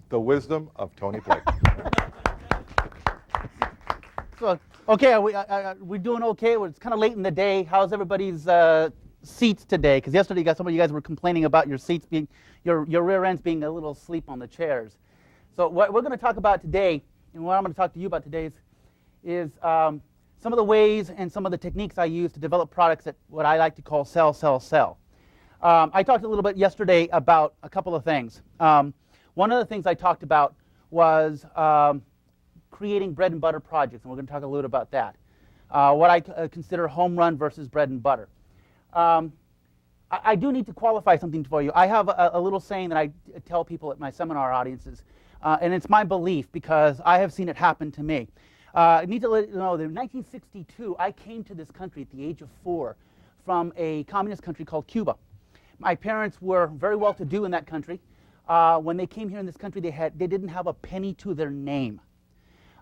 the wisdom of Tony Blake. So, okay, we're doing okay. It's kind of late in the day. How's everybody's seats today? Because yesterday, some of you guys were complaining about your seats being, your rear ends being a little asleep on the chairs. So what we're going to talk about today, and what I'm going to talk to you about today is some of the ways and some of the techniques I use to develop products that what I like to call sell, sell, sell. I talked a little bit yesterday about a couple of things. One of the things I talked about was creating bread and butter projects, and we're going to talk a little bit about that. What I consider home run versus bread and butter. I do need to qualify something for you. I have a little saying that I tell people at my seminar audiences, and it's my belief because I have seen it happen to me. I need to let you know that in 1962, I came to this country at the age of 4 from a communist country called Cuba. My parents were very well-to-do in that country. When they came here in this country, they didn't have a penny to their name.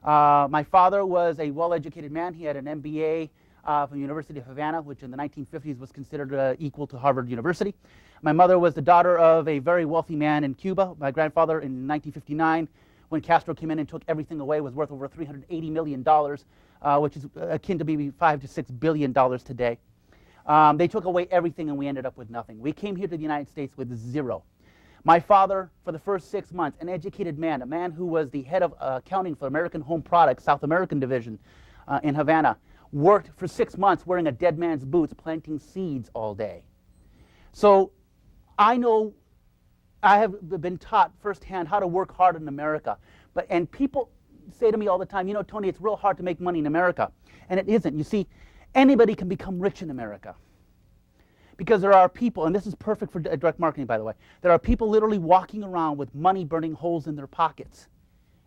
My father was a well-educated man. He had an MBA from the University of Havana, which in the 1950s was considered equal to Harvard University. My mother was the daughter of a very wealthy man in Cuba. My grandfather, in 1959, when Castro came in and took everything away, was worth over $380 million, which is akin to maybe $5 to $6 billion today. They took away everything, and we ended up with nothing. We came here to the United States with zero. My father, for the first 6 months, an educated man, a man who was the head of accounting for American Home Products, South American division in Havana, worked for 6 months wearing a dead man's boots, planting seeds all day. So I know, I have been taught firsthand how to work hard in America. And people say to me all the time, you know, Tony, it's real hard to make money in America. And it isn't. You see, anybody can become rich in America. Because there are people, and this is perfect for direct marketing, by the way, there are people literally walking around with money burning holes in their pockets.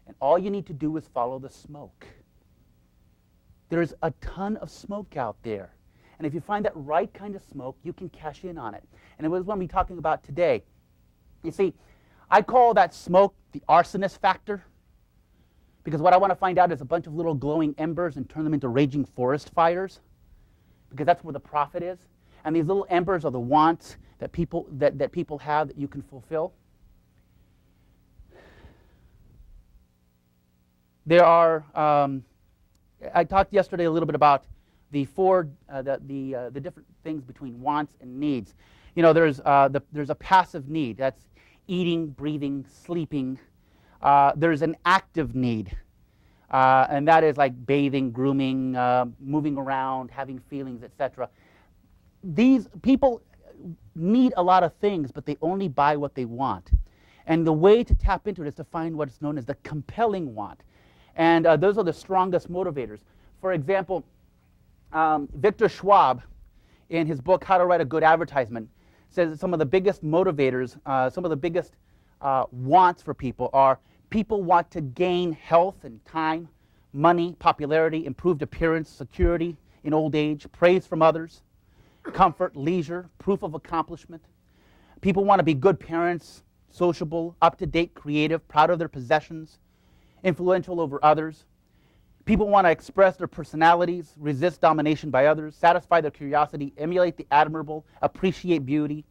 And all you need to do is follow the smoke. There's a ton of smoke out there. And if you find that right kind of smoke, you can cash in on it. And it was what we're talking about today. You see, I call that smoke the arsonist factor. Because what I want to find out is a bunch of little glowing embers and turn them into raging forest fires. Because that's where the profit is. And these little embers are the wants that people have that you can fulfill. There are, I talked yesterday a little bit about the different things between wants and needs. You know, there's a passive need. That's eating, breathing, sleeping. There's an active need. And that is like bathing, grooming, moving around, having feelings, etc. These people need a lot of things, but they only buy what they want. And the way to tap into it is to find what's known as the compelling want. And those are the strongest motivators. For example, Victor Schwab, in his book, How to Write a Good Advertisement, says that some of the biggest motivators, some of the biggest wants for people are people want to gain health and time, money, popularity, improved appearance, security in old age, praise from others, comfort, leisure, proof of accomplishment. People want to be good parents, sociable, up-to-date, creative, proud of their possessions, influential over others. People want to express their personalities, resist domination by others, satisfy their curiosity, emulate the admirable, appreciate beauty.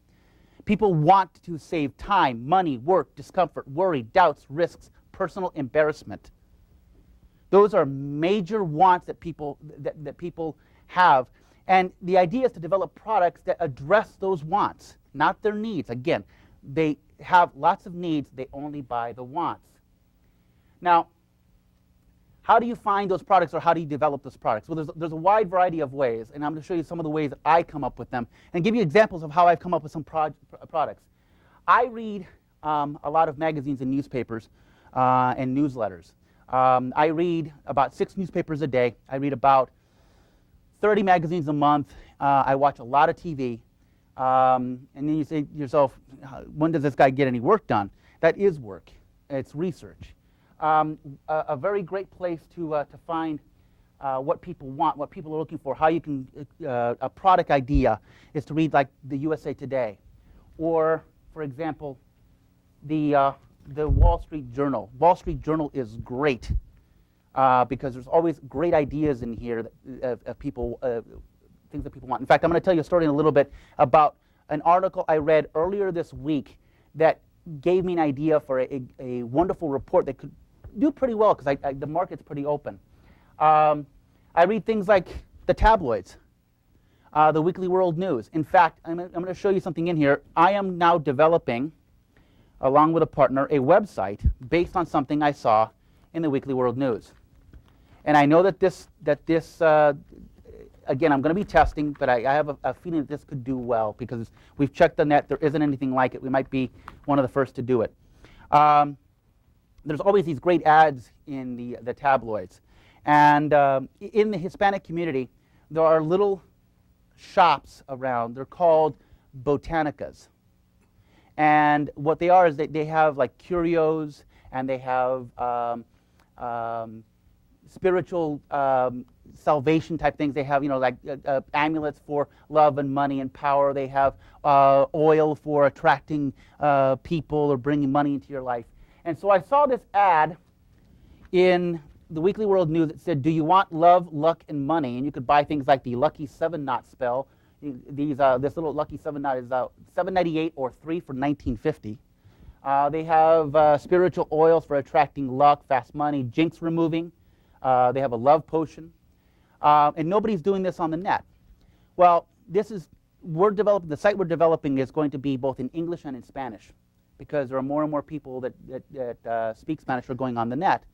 People want to save time, money, work, discomfort, worry, doubts, risks, personal embarrassment. Those are major wants that people have. And the idea is to develop products that address those wants, not their needs. Again, they have lots of needs, they only buy the wants. Now, how do you find those products, or how do you develop those products? Well, there's a wide variety of ways, and I'm going to show you some of the ways that I come up with them and give you examples of how I've come up with some products. I read a lot of magazines and newspapers and newsletters. I read about 6 newspapers a day. I read about 30 magazines a month. I watch a lot of TV. And then you say to yourself, when does this guy get any work done? That is work. It's research. A very great place to find what people want, what people are looking for, how you can, a product idea is to read like the USA Today. Or, for example, the Wall Street Journal. Wall Street Journal is great because there's always great ideas in here of people, things that people want. In fact, I'm going to tell you a story in a little bit about an article I read earlier this week that gave me an idea for a wonderful report that could do pretty well because the market's pretty open. I read things like the tabloids, the Weekly World News. In fact, I'm going to show you something in here. I am now developing, along with a partner, a website based on something I saw in the Weekly World News. And I know that this again, I'm going to be testing, but I have a feeling that this could do well because we've checked the net. There isn't anything like it. We might be one of the first to do it. There's always these great ads in the tabloids. And in the Hispanic community, there are little shops around. They're called botanicas. And what they are is they have like curios, and they have spiritual salvation type things. They have, like amulets for love and money and power. They have oil for attracting people or bringing money into your life. And so I saw this ad in the Weekly World News that said, do you want love, luck, and money? And you could buy things like the Lucky 7-knot spell. This little Lucky 7-knot is $7.98 or 3 for $19.50. They have spiritual oils for attracting luck, fast money, jinx removing. They have a love potion. And nobody's doing this on the net. Well, the site we're developing is going to be both in English and in Spanish because there are more and more people that speak Spanish are going on the net.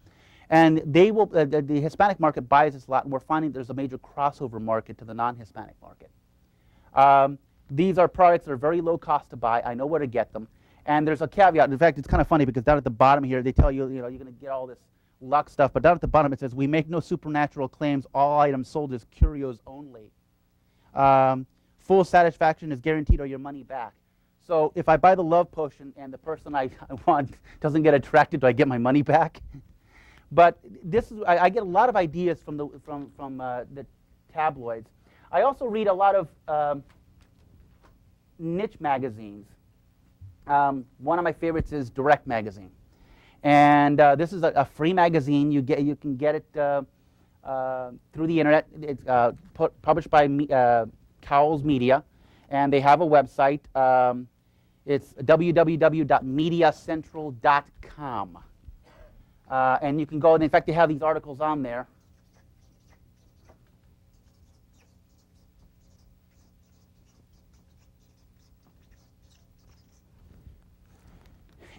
And they will, the Hispanic market buys this a lot, and we're finding there's a major crossover market to the non-Hispanic market. These are products that are very low cost to buy. I know where to get them. And there's a caveat. In fact, it's kind of funny because down at the bottom here, they tell you, you're going to get all this luck stuff. But down at the bottom, it says, we make no supernatural claims. All items sold as curios only. Full satisfaction is guaranteed or your money back. So if I buy the love potion and the person I want doesn't get attracted, do I get my money back? But I get a lot of ideas from the tabloids. I also read a lot of niche magazines. One of my favorites is Direct Magazine, and this is a free magazine. You can get it through the internet. It's published by Cowles Media, and they have a website. It's www.mediacentral.com. And you can go, and in fact, they have these articles on there.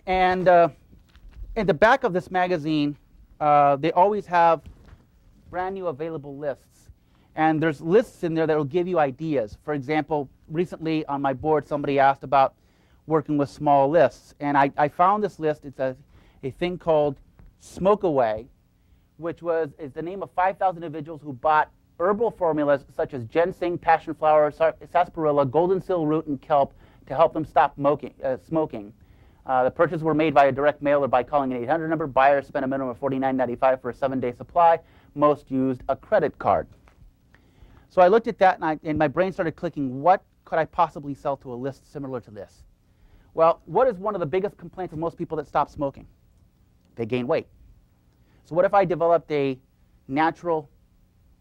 And at the back of this magazine, they always have brand new available lists. And there's lists in there that will give you ideas. For example, recently on my board, somebody asked about working with small lists. And I found this list. It's a thing called Smoke Away, which is the name of 5,000 individuals who bought herbal formulas such as ginseng, passion flower, sarsaparilla, golden seal root, and kelp to help them stop smoking. The purchases were made via direct mail or by calling an 800 number. Buyers spent a minimum of $49.95 for a 7-day supply. Most used a credit card. So I looked at that, and my brain started clicking, what could I possibly sell to a list similar to this? Well, what is one of the biggest complaints of most people that stop smoking? They gain weight. So what if I developed a natural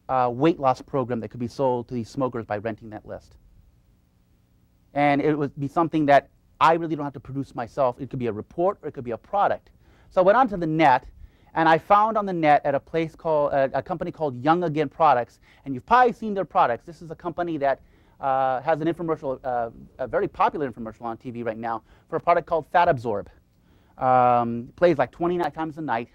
weight loss program that could be sold to these smokers by renting that list? And it would be something that I really don't have to produce myself. It could be a report or it could be a product. So I went onto the net, and I found on the net at a company called Young Again Products, and you've probably seen their products. This is a company that has an infomercial, a very popular infomercial on TV right now for a product called Fat Absorb. Plays like 29 times a night.